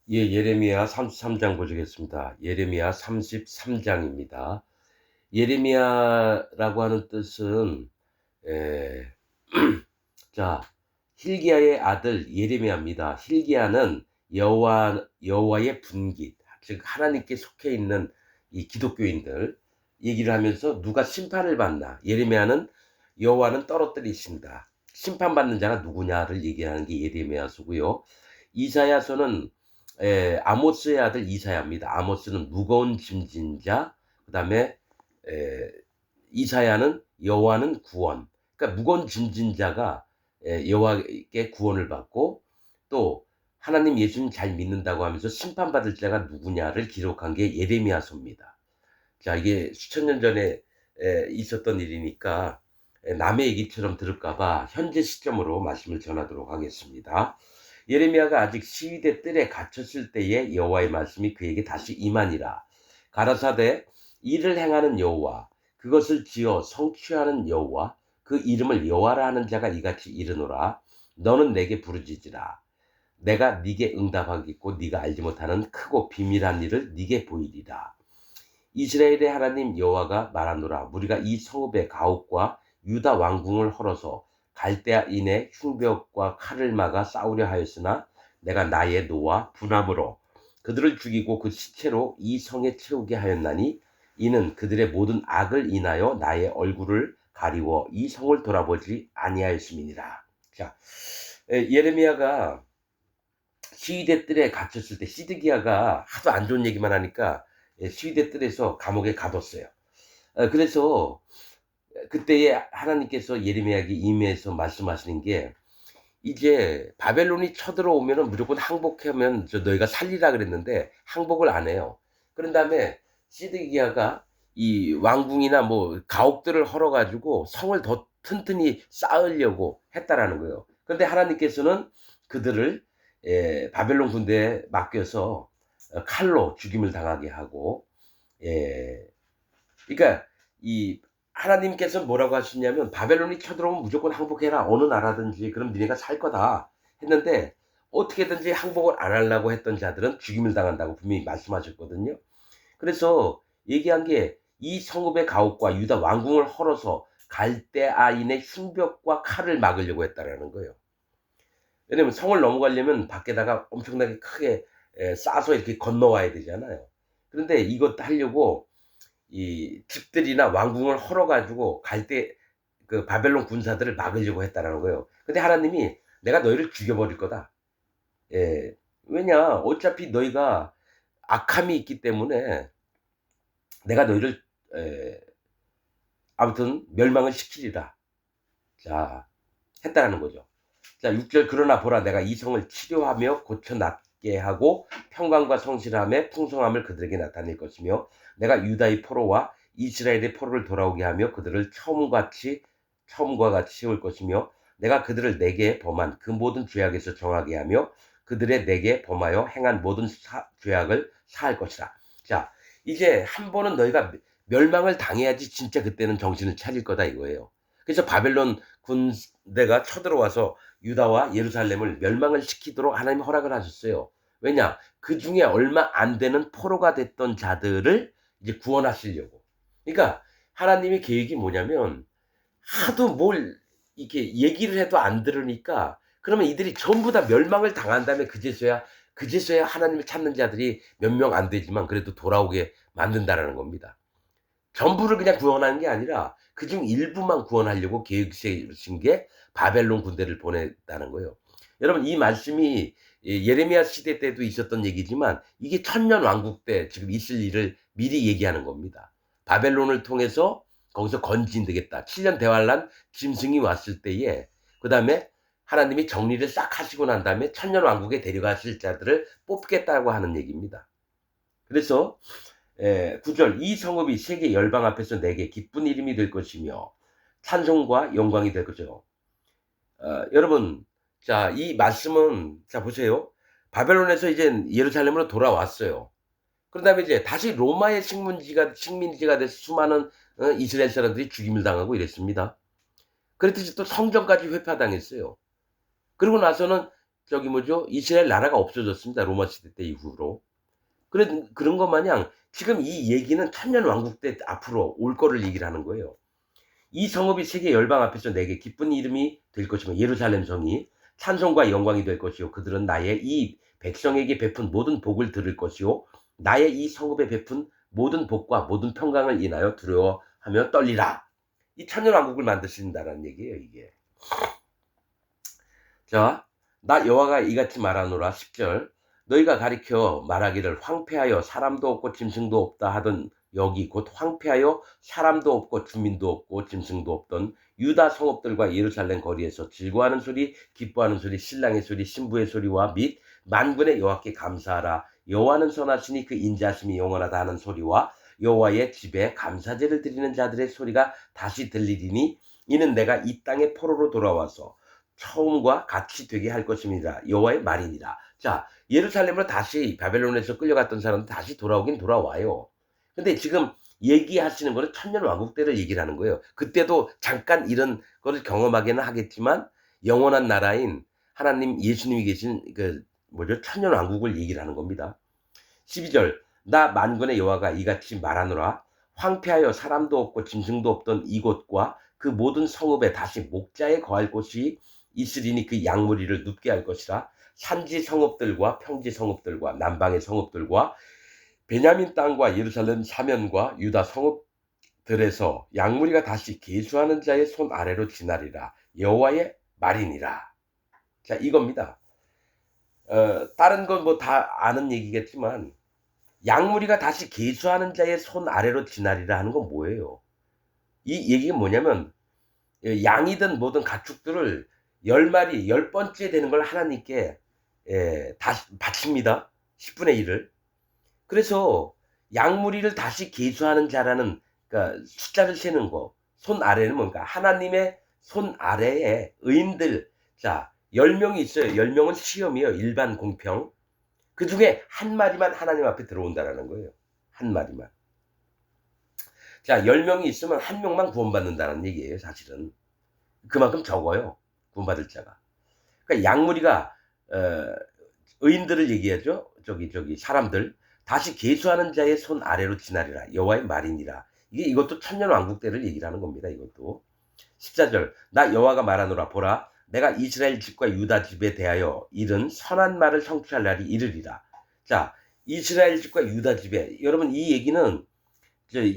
예, 예레미야 33장 보시겠습니다. 예레미야 33장입니다. 예레미야라고 하는 뜻은 에, 자, hil기야의 아들 예레미야입니다. hil기야는 여호와의 분깃, 즉 하나님께 속해 있는 이 기독교인들 얘기를 하면서 누가 심판을 받나? 예레미야는 여호와는 떨어뜨리신다. 심판받는 자가 누구냐를 얘기하는 게 예레미야서고요. 이사야서는 아모스의 아들 이사야입니다. 아모스는 무거운 짐진 자, 그다음에 에, 이사야는 여호와는 구원. 그러니까 무거운 짐진 자가 여호와께 구원을 받고, 또 하나님 예수님 잘 믿는다고 하면서 심판받을 자가 누구냐를 기록한 게 예레미야서입니다. 자, 이게 수천 년 전에 있었던 일이니까 남의 얘기처럼 들을까봐 현재 시점으로 말씀을 전하도록 하겠습니다. 예레미야가 아직 시위대 뜰에 갇혔을 때에 여호와의 말씀이 그에게 다시 임하니라. 가라사대 이를 행하는 여호와, 그것을 지어 성취하는 여호와, 그 이름을 여호와라 하는 자가 이같이 이르노라. 너는 내게 부르짖으라. 내가 네게 응답하겠고 네가 알지 못하는 크고 비밀한 일을 네게 보이리라. 이스라엘의 하나님 여호와가 말하노라. 우리가 이 성읍의 가옥과 유다 왕궁을 헐어서 갈대아인의 흉벽과 칼을 막아 싸우려 하였으나 내가 나의 노와 분함으로 그들을 죽이고 그 시체로 이 성에 채우게 하였나니 이는 그들의 모든 악을 인하여 나의 얼굴을 가리워 이 성을 돌아보지 아니하였음이니라. 자, 예레미야가 시위대 뜰에 갇혔을 때 시드기야가 하도 안 좋은 얘기만 하니까 시위대 뜰에서 감옥에 가뒀어요. 그래서 그때에 하나님께서 예레미야에게 임해서 말씀하시는 게, 이제 바벨론이 쳐들어오면은 무조건 항복하면 너희가 살리라 그랬는데 항복을 안 해요. 그런 다음에 시드기야가 이 왕궁이나 뭐 가옥들을 헐어가지고 성을 더 튼튼히 쌓으려고 했다라는 거예요. 그런데 하나님께서는 그들을 바벨론 군대에 맡겨서 칼로 죽임을 당하게 하고, 예, 그러니까 이 하나님께서 뭐라고 하시냐면 바벨론이 쳐들어오면 무조건 항복해라. 어느 나라든지. 그럼 니네가 살 거다. 했는데 어떻게든지 항복을 안 하려고 했던 자들은 죽임을 당한다고 분명히 말씀하셨거든요. 그래서 얘기한 게 이 성읍의 가옥과 유다 왕궁을 헐어서 갈대아인의 흉벽과 칼을 막으려고 했다라는 거예요. 왜냐면 성을 넘어가려면 밖에다가 엄청나게 크게 싸서 이렇게 건너와야 되잖아요. 그런데 이것 하려고 이 집들이나 왕궁을 헐어가지고 갈 때 그 바벨론 군사들을 막으려고 했다라는 거예요. 근데 하나님이 내가 너희를 죽여버릴 거다. 예. 왜냐? 어차피 너희가 악함이 있기 때문에 내가 너희를 에, 아무튼 멸망을 시키리라. 자, 했다라는 거죠. 자, 6절 그러나 보라 내가 이 성을 치료하며 고쳐 낫게 하고 평강과 성실함에 풍성함을 그들에게 나타낼 것이며 내가 유다의 포로와 이스라엘의 포로를 돌아오게 하며 그들을 처음과 같이 세울 것이며 내가 그들을 내게 범한 그 모든 죄악에서 정하게 하며 그들의 내게 범하여 행한 모든 죄악을 사할 것이라. 자, 이제 한 번은 너희가 멸망을 당해야지 진짜 그때는 정신을 차릴 거다 이거예요. 그래서 바벨론 군대가 쳐들어와서 유다와 예루살렘을 멸망을 시키도록 하나님이 허락을 하셨어요. 왜냐? 그 중에 얼마 안 되는 포로가 됐던 자들을 이제 구원하시려고. 그러니까 하나님의 계획이 뭐냐면 하도 뭘 이렇게 얘기를 해도 안 들으니까 그러면 이들이 전부 다 멸망을 당한 다음에 그제서야 하나님을 찾는 자들이 몇 명 안 되지만 그래도 돌아오게 만든다라는 겁니다. 전부를 그냥 구원하는 게 아니라 그중 일부만 구원하려고 계획 세우신 게 바벨론 군대를 보냈다는 거예요. 여러분 이 말씀이 예레미야 시대 때도 있었던 얘기지만 이게 천년 왕국 때 지금 있을 일을 미리 얘기하는 겁니다. 바벨론을 통해서 거기서 건진되겠다. 7년 대환란 짐승이 왔을 때에 그다음에 하나님이 정리를 싹 하시고 난 다음에 천년 왕국에 데려가실 자들을 뽑겠다고 하는 얘기입니다. 그래서 9절 이 성읍이 세계 열방 앞에서 내게 기쁜 이름이 될 것이며 찬송과 영광이 될 것이요. 여러분, 자, 이 말씀은 자 보세요. 바벨론에서 이제 예루살렘으로 돌아왔어요. 그런 다음에 이제 다시 로마의 식민지가 돼서 수많은 이스라엘 사람들이 죽임을 당하고 이랬습니다. 그랬듯이 또 성전까지 회파당했어요. 그러고 나서는 저기 뭐죠? 이스라엘 나라가 없어졌습니다. 로마 시대 때 이후로. 그런 것 마냥 지금 이 얘기는 천년 왕국 때 앞으로 올 거를 얘기를 하는 거예요. 이 성읍이 세계 열방 앞에서 내게 기쁜 이름이 될 것이며 예루살렘 성이 찬송과 영광이 될 것이요 그들은 나의 이 백성에게 베푼 모든 복을 들을 것이요 나의 이 성읍에 베푼 모든 복과 모든 평강을 인하여 두려워하며 떨리라. 이 천년 왕국을 만드신다는 얘기예요, 이게. 자, 나 여호와가 이같이 말하노라. 10절. 너희가 가리켜 말하기를 황폐하여 사람도 없고 짐승도 없다 하던 여기 곧 황폐하여 사람도 없고 주민도 없고 짐승도 없던 유다 성읍들과 예루살렘 거리에서 즐거워하는 소리, 기뻐하는 소리, 신랑의 소리, 신부의 소리와 및 만군의 여호와께 감사하라. 여호와는 선하시니 그 인자하심이 영원하다 하는 소리와 여호와의 집에 감사제를 드리는 자들의 소리가 다시 들리리니 이는 내가 이 땅에 포로로 돌아와서 처음과 같이 되게 할 것입니다. 여호와의 말이니라. 자, 예루살렘으로 다시 바벨론에서 끌려갔던 사람들 다시 돌아오긴 돌아와요. 근데 지금 얘기하시는 거는 천년 왕국 때를 얘기를 하는 거예요. 그때도 잠깐 이런 거를 경험하기는 하겠지만 영원한 나라인 하나님 예수님이 계신 그 뭐죠? 천년 왕국을 얘기를 하는 겁니다. 12절. 나 만군의 여호와가 이같이 말하노라. 황폐하여 사람도 없고 짐승도 없던 이곳과 그 모든 성읍에 다시 목자에 거할 곳이 있으리니 그 양무리를 눕게 할 것이라. 산지 성읍들과 평지 성읍들과 남방의 성읍들과 베냐민 땅과 예루살렘 사면과 유다 성읍들에서 양무리가 다시 계수하는 자의 손 아래로 지나리라. 여호와의 말이니라. 자, 이겁니다. 다른 건 뭐 다 아는 얘기겠지만 양무리가 다시 계수하는 자의 손 아래로 지나리라 하는 건 뭐예요? 이 얘기가 뭐냐면 양이든 뭐든 가축들을 10마리 10번째 되는 걸 하나님께 다시 바칩니다. 10분의 1을. 그래서 양무리를 다시 계수하는 자라는 그러니까 숫자를 세는 거. 손 아래는 뭔가 하나님의 손 아래에 의인들. 자, 10명이 있어요. 10명은 시험이에요. 일반 공평. 그중에 한 마리만 하나님 앞에 들어온다라는 거예요. 한 마리만. 자, 10명이 있으면 한 명만 구원받는다는 얘기예요, 사실은. 그만큼 적어요. 구원받을 자가. 그러니까 양무리가 의인들을 얘기하죠. 저기 사람들 다시 계수하는 자의 손 아래로 지나리라. 여호와의 말이니라. 이것도 천년 왕국 때를 얘기를 하는 겁니다. 이것도. 14절. 나 여호와가 말하노라. 보라, 내가 이스라엘 집과 유다 집에 대하여 이른 선한 말을 성취할 날이 이르리라. 자, 이스라엘 집과 유다 집에, 여러분 이 얘기는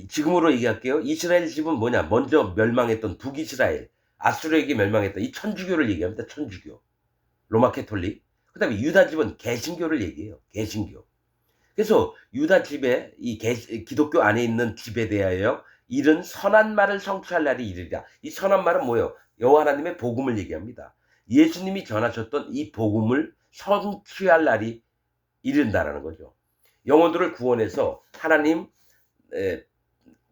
지금으로 얘기할게요. 이스라엘 집은 뭐냐? 먼저 멸망했던 북이스라엘, 아수르에게 멸망했던 이 천주교를 얘기합니다. 천주교, 로마 캐톨릭. 그 다음에 유다 집은 개신교를 얘기해요. 개신교. 그래서 유다 집에 이 기독교 안에 있는 집에 대하여 이른 선한 말을 성취할 날이 이르리라. 이 선한 말은 뭐예요? 여호와 하나님의 복음을 얘기합니다. 예수님이 전하셨던 이 복음을 성취할 날이 이른다라는 거죠. 영혼들을 구원해서 하나님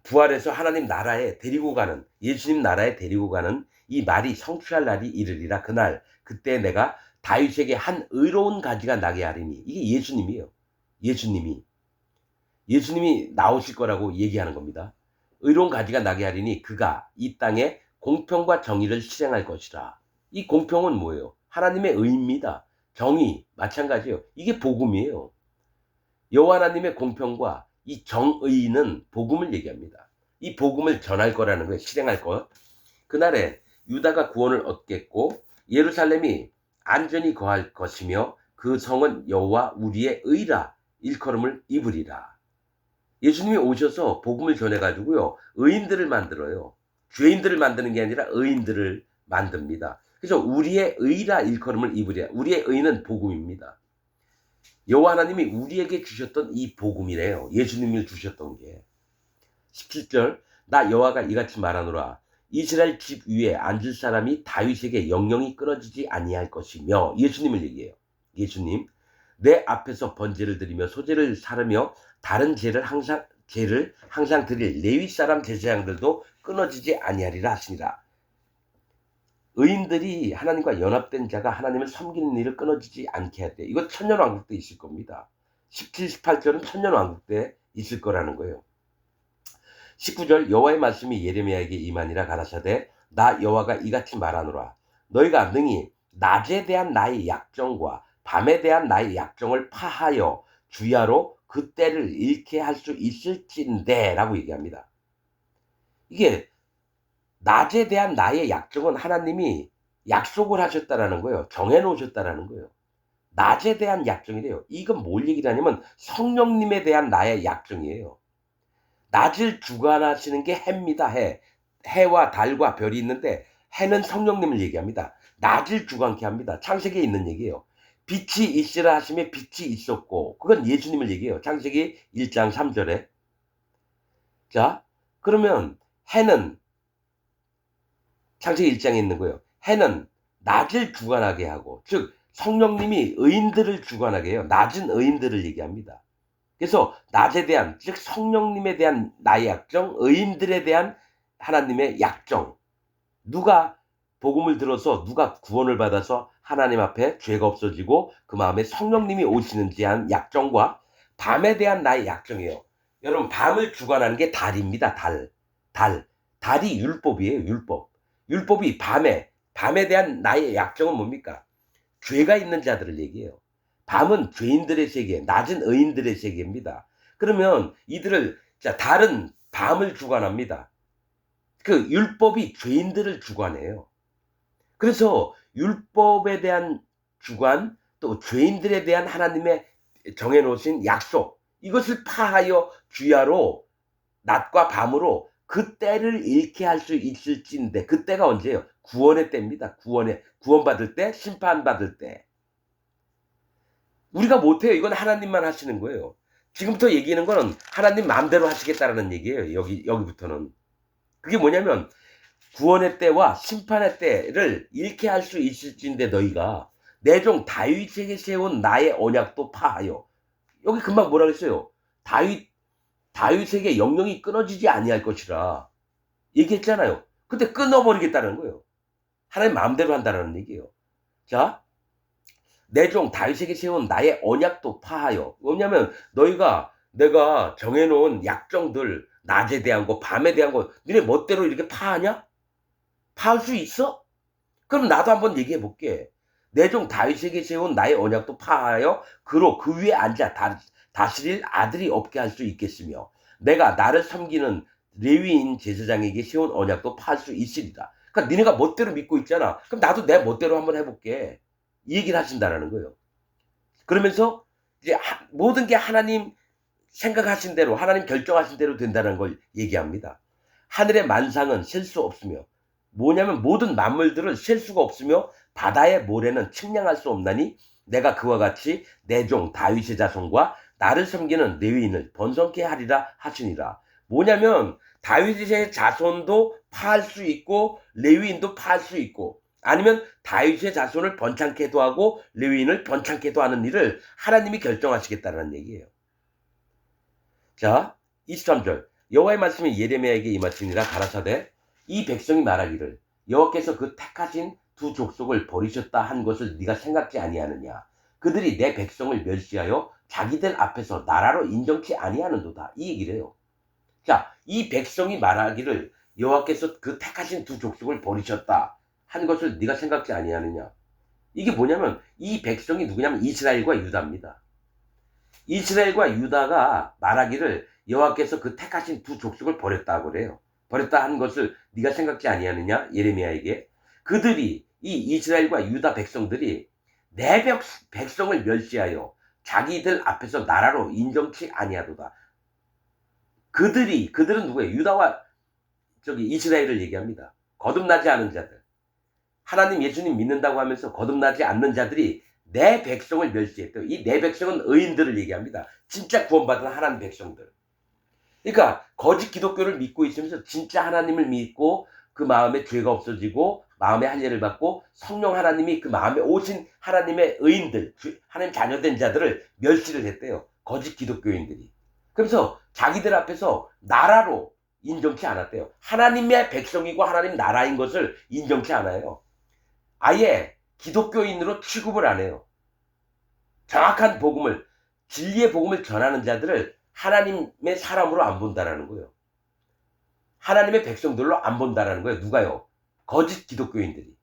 부활해서 하나님 나라에 데리고 가는, 예수님 나라에 데리고 가는 이 말이 성취할 날이 이르리라. 그날 그때 내가 다윗에게 한 의로운 가지가 나게 하리니. 이게 예수님이에요. 예수님이 나오실 거라고 얘기하는 겁니다. 의로운 가지가 나게 하리니 그가 이 땅에 공평과 정의를 실행할 것이라. 이 공평은 뭐예요? 하나님의 의입니다. 정의 마찬가지예요. 이게 복음이에요. 여호와 하나님의 공평과 이 정의는 복음을 얘기합니다. 이 복음을 전할 거라는 거예요. 실행할 것. 그날에 유다가 구원을 얻겠고 예루살렘이 안전히 거할 것이며 그 성은 여호와 우리의 의라 일컬음을 입으리라. 예수님이 오셔서 복음을 전해가지고요, 의인들을 만들어요. 죄인들을 만드는 게 아니라 의인들을 만듭니다. 그래서 우리의 의라 일컬음을 입으리라. 우리의 의는 복음입니다. 여호와 하나님이 우리에게 주셨던 이 복음이래요. 예수님을 주셨던 게. 17절. 나 여호와가 이같이 말하노라. 이스라엘 집 위에 앉을 사람이 다윗에게 영영이 끊어지지 아니할 것이며. 예수님을 얘기해요. 예수님. 내 앞에서 번제를 드리며 소제를 사르며 다른 죄를 항상 드릴 레위 사람 제사장들도 끊어지지 아니하리라 하시니라. 의인들이 하나님과 연합된 자가 하나님을 섬기는 일을 끊어지지 않게 할 때, 이거 천년왕국 때 있을 겁니다. 17, 18절은 천년왕국 때 있을 거라는 거예요. 19절. 여호와의 말씀이 예레미야에게 임하니라. 가라사대 나 여호와가 이같이 말하노라. 너희가 능히 낮에 대한 나의 약정과 밤에 대한 나의 약정을 파하여 주야로 그 때를 잃게 할 수 있을진데 라고 얘기합니다. 이게 낮에 대한 나의 약정은 하나님이 약속을 하셨다라는 거예요. 정해 놓으셨다라는 거예요. 낮에 대한 약정이래요. 이건 뭘 얘기를 하냐면 성령님에 대한 나의 약정이에요. 낮을 주관하시는 게 해입니다. 해. 해와 달과 별이 있는데 해는 성령님을 얘기합니다. 낮을 주관케 합니다. 창세기에 있는 얘기예요. 빛이 있으라 하심에 빛이 있었고 그건 예수님을 얘기해요. 창세기 1장 3절에. 자, 그러면 해는 창세기 1장에 있는 거예요. 해는 낮을 주관하게 하고 즉 성령님이 의인들을 주관하게 해요. 낮은 의인들을 얘기합니다. 그래서 낮에 대한 즉 성령님에 대한 나의 약정, 의인들에 대한 하나님의 약정. 누가 복음을 들어서 누가 구원을 받아서 하나님 앞에 죄가 없어지고 그 마음에 성령님이 오시는지 한 약정과 밤에 대한 나의 약정이에요. 여러분 밤을 주관하는 게 달입니다. 달. 달이 율법이에요. 율법이 밤에 대한 나의 약정은 뭡니까? 죄가 있는 자들을 얘기해요. 밤은 죄인들의 세계, 낮은 의인들의 세계입니다. 그러면 이들을 달은 밤을 주관합니다. 그 율법이 죄인들을 주관해요. 그래서 율법에 대한 주관 또 죄인들에 대한 하나님의 정해 놓으신 약속 이것을 파하여 주야로 낮과 밤으로 그 때를 잃게 할 수 있을진데 그 때가 언제예요? 구원의 때입니다. 구원받을 때, 심판받을 때. 우리가 못해요. 이건 하나님만 하시는 거예요. 지금부터 얘기하는 거는 하나님 마음대로 하시겠다라는 얘기예요. 여기부터는. 그게 뭐냐면 구원의 때와 심판의 때를 잃게 할 수 있을진데 너희가 내 종 다윗에게 세운 나의 언약도 파하여. 여기 금방 뭐라 그랬어요? 다윗에게 영영이 끊어지지 아니할 것이라 얘기했잖아요. 근데 끊어버리겠다는 거예요. 하나님 마음대로 한다는 얘기예요. 자, 내 종 다윗에게 세운 나의 언약도 파하여. 왜냐면 너희가 내가 정해놓은 약정들 낮에 대한 거 밤에 대한 거 너네 멋대로 이렇게 파하냐? 파할 수 있어? 그럼 나도 한번 얘기해 볼게. 내 종 다윗에게 세운 나의 언약도 파하여 그로 그 위에 앉아 다스릴 아들이 없게 할 수 있겠으며 내가 나를 섬기는 레위인 제사장에게 세운 언약도 파할 수 있으리라. 그러니까 니네가 멋대로 믿고 있잖아. 그럼 나도 내 멋대로 한번 해볼게. 이 얘기를 하신다라는 거예요. 그러면서 이제 모든 게 하나님 생각하신 대로 하나님 결정하신 대로 된다는 걸 얘기합니다. 하늘의 만상은 셀 수 없으며 뭐냐면 모든 만물들을 셀 수가 없으며 바다의 모래는 측량할 수 없나니 내가 그와 같이 내 종 다윗의 자손과 나를 섬기는 레위인을 번성케 하리라 하시니라. 뭐냐면 다윗의 자손도 파할 수 있고 레위인도 파할 수 있고 아니면 다윗의 자손을 번창케도 하고 레위인을 번창케도 하는 일을 하나님이 결정하시겠다는 얘기예요. 자, 23절 여호와의 말씀이 예레미야에게 임하시니라 가라사대 이 백성이 말하기를 여호와께서 그 택하신 두 족속을 버리셨다 한 것을 네가 생각지 아니하느냐. 그들이 내 백성을 멸시하여 자기들 앞에서 나라로 인정치 아니하는도다. 이 얘기를 해요. 자, 이 백성이 말하기를 여호와께서 그 택하신 두 족속을 버리셨다 한 것을 네가 생각지 아니하느냐. 이게 뭐냐면 이 백성이 누구냐면 이스라엘과 유다입니다. 이스라엘과 유다가 말하기를 여호와께서 그 택하신 두 족속을 버렸다고 그래요. 버렸다 한 것을 네가 생각지 아니하느냐 예레미야에게. 그들이 이 이스라엘과 유다 백성들이 내 백성을 멸시하여 자기들 앞에서 나라로 인정치 아니하도다. 그들은 누구예요? 유다와 이스라엘을 얘기합니다. 거듭나지 않은 자들. 하나님 예수님 믿는다고 하면서 거듭나지 않는 자들이 내 백성을 멸시했대요. 이 내 백성은 의인들을 얘기합니다. 진짜 구원받은 하나님 백성들. 그러니까 거짓 기독교를 믿고 있으면서 진짜 하나님을 믿고 그 마음에 죄가 없어지고 마음의 할례를 받고 성령 하나님이 그 마음에 오신 하나님의 의인들, 하나님 자녀된 자들을 멸시를 했대요. 거짓 기독교인들이. 그래서 자기들 앞에서 나라로 인정치 않았대요. 하나님의 백성이고 하나님 나라인 것을 인정치 않아요. 아예 기독교인으로 취급을 안 해요. 정확한 복음을, 진리의 복음을 전하는 자들을 하나님의 사람으로 안 본다라는 거예요. 하나님의 백성들로 안 본다라는 거예요. 누가요? 거짓 기독교인들이.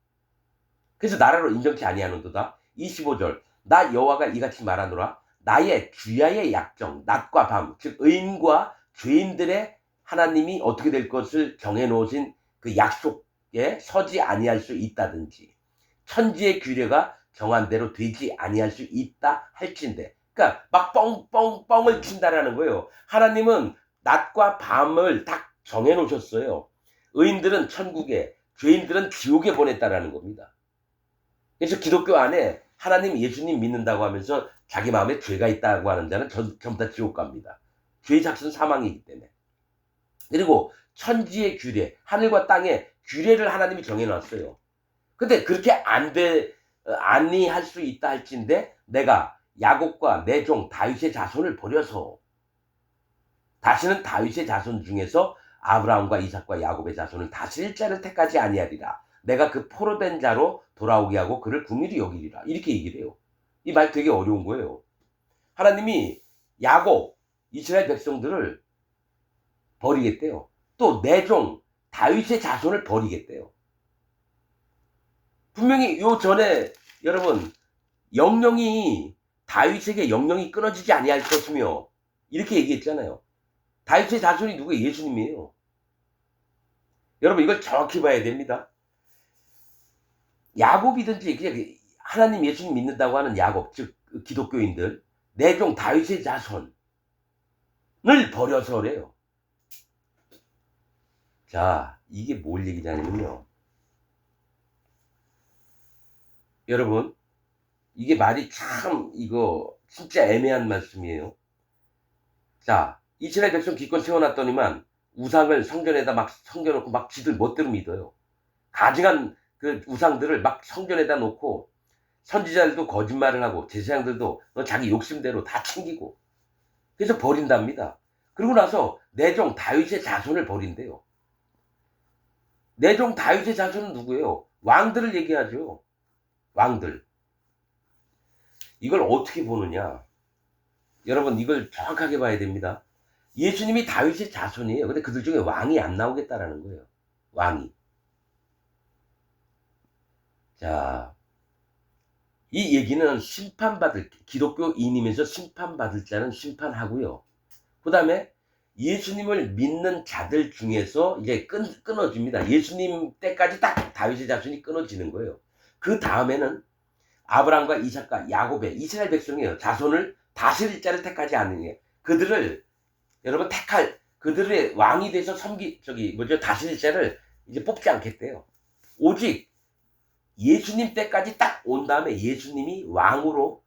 그래서 나라로 인정치 아니하는도다. 25절 나 여호와가 이같이 말하노라. 나의 주야의 약정 낮과 밤 즉 의인과 죄인들의 하나님이 어떻게 될 것을 정해놓으신 그 약속에 서지 아니할 수 있다든지 천지의 규례가 정한 대로 되지 아니할 수 있다 할진대. 그러니까 막 뻥을 친다라는 거예요. 하나님은 낮과 밤을 딱 정해놓으셨어요. 의인들은 천국에, 죄인들은 지옥에 보냈다라는 겁니다. 그래서 기독교 안에 하나님 예수님 믿는다고 하면서 자기 마음에 죄가 있다고 하는 자는 전부 다 지옥 갑니다. 죄의 삭은 사망이기 때문에. 그리고 천지의 규례, 하늘과 땅의 규례를 하나님이 정해놨어요. 근데 그렇게 아니 할 수 있다 할진데 내가 야곱과 내 종 다윗의 자손을 버려서 다시는 다윗의 자손 중에서 아브라함과 이삭과 야곱의 자손을 다스릴 자를 택하지 아니하리라. 내가 그 포로된 자로 돌아오게 하고 그를 긍휼히 여기리라. 이렇게 얘기를 해요. 이 말 되게 어려운 거예요. 하나님이 야곱, 이스라엘 백성들을 버리겠대요. 또 내 종 다윗의 자손을 버리겠대요. 분명히 요 전에 여러분 다윗에게 영영이 끊어지지 아니할 것이며 이렇게 얘기했잖아요. 다윗의 자손이 누구예요? 예수님이에요. 여러분 이걸 정확히 봐야 됩니다. 야곱이든지 그냥 하나님 예수님 믿는다고 하는 야곱 즉 기독교인들 내 종 다윗의 자손을 버려서래요. 자 이게 뭘 얘기냐면요. 여러분 이게 말이 참 이거 진짜 애매한 말씀이에요. 자 이스라엘 백성 기껏 세워놨더니만 우상을 성전에다 막 섬겨놓고 막 지들 멋대로 믿어요. 가증한 그 우상들을 막 성전에다 놓고 선지자들도 거짓말을 하고 제사장들도 자기 욕심대로 다 챙기고 그래서 버린답니다. 그러고 나서 내 종 다윗의 자손을 버린대요. 내 종 다윗의 자손은 누구예요? 왕들을 얘기하죠. 왕들. 이걸 어떻게 보느냐? 여러분 이걸 정확하게 봐야 됩니다. 예수님이 다윗의 자손이에요. 근데 그들 중에 왕이 안 나오겠다라는 거예요. 왕이. 자, 이 얘기는 기독교인이면서 심판받을 자는 심판하고요. 그 다음에 예수님을 믿는 자들 중에서 이제 끊어집니다. 예수님 때까지 딱 다윗의 자손이 끊어지는 거예요. 그 다음에는 아브라함과 이삭과 야곱의 이스라엘 백성이에요. 자손을 다스릴 자를 택하지 않으니 그들을 여러분 그들의 왕이 돼서 다스릴 자를 이제 뽑지 않겠대요. 오직 예수님 때까지 딱 온 다음에 예수님이 왕으로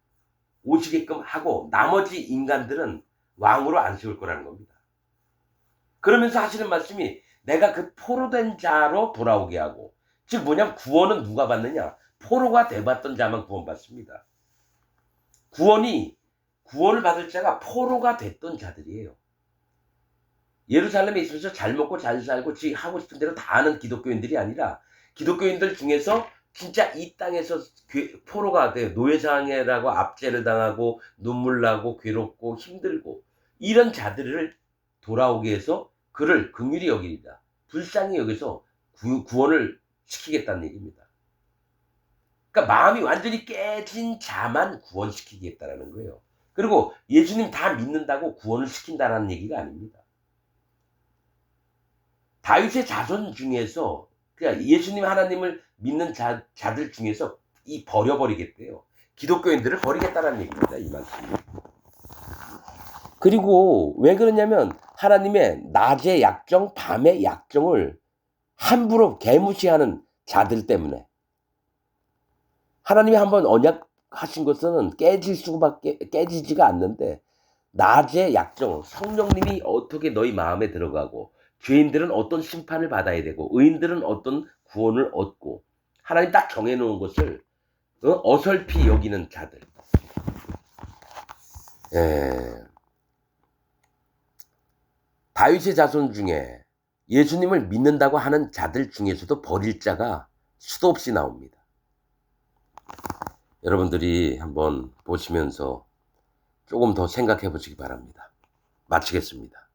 오시게끔 하고 나머지 인간들은 왕으로 안 세울 거라는 겁니다. 그러면서 하시는 말씀이 내가 그 포로된 자로 돌아오게 하고 즉 뭐냐면 구원은 누가 받느냐? 포로가 돼봤던 자만 구원받습니다. 구원을 받을 자가 포로가 됐던 자들이에요. 예루살렘에 있으면서 잘 먹고 잘 살고 지 하고 싶은 대로 다 하는 기독교인들이 아니라 기독교인들 중에서 진짜 이 땅에서 포로가 돼요. 노예장애라고 압제를 당하고 눈물 나고 괴롭고 힘들고 이런 자들을 돌아오게 해서 그를 긍휼히 여기리라. 불쌍히 여기서 구원을 시키겠다는 얘기입니다. 그러니까 마음이 완전히 깨진 자만 구원시키겠다라는 거예요. 그리고 예수님 다 믿는다고 구원을 시킨다라는 얘기가 아닙니다. 다윗의 자손 중에서 그러니까 예수님 하나님을 믿는 자들 중에서 버려버리겠대요. 기독교인들을 버리겠다라는 얘기입니다. 이 말씀이. 그리고 왜 그러냐면 하나님의 낮의 약정, 밤의 약정을 함부로 개무시하는 자들 때문에 하나님이 한번 언약하신 것은 깨지지가 않는데 낮의 약정, 성령님이 어떻게 너희 마음에 들어가고 죄인들은 어떤 심판을 받아야 되고 의인들은 어떤 구원을 얻고 하나님 딱 정해놓은 것을 어설피 여기는 자들. 다윗의 자손 중에 예수님을 믿는다고 하는 자들 중에서도 버릴 자가 수도 없이 나옵니다. 여러분들이 한번 보시면서 조금 더 생각해 보시기 바랍니다. 마치겠습니다.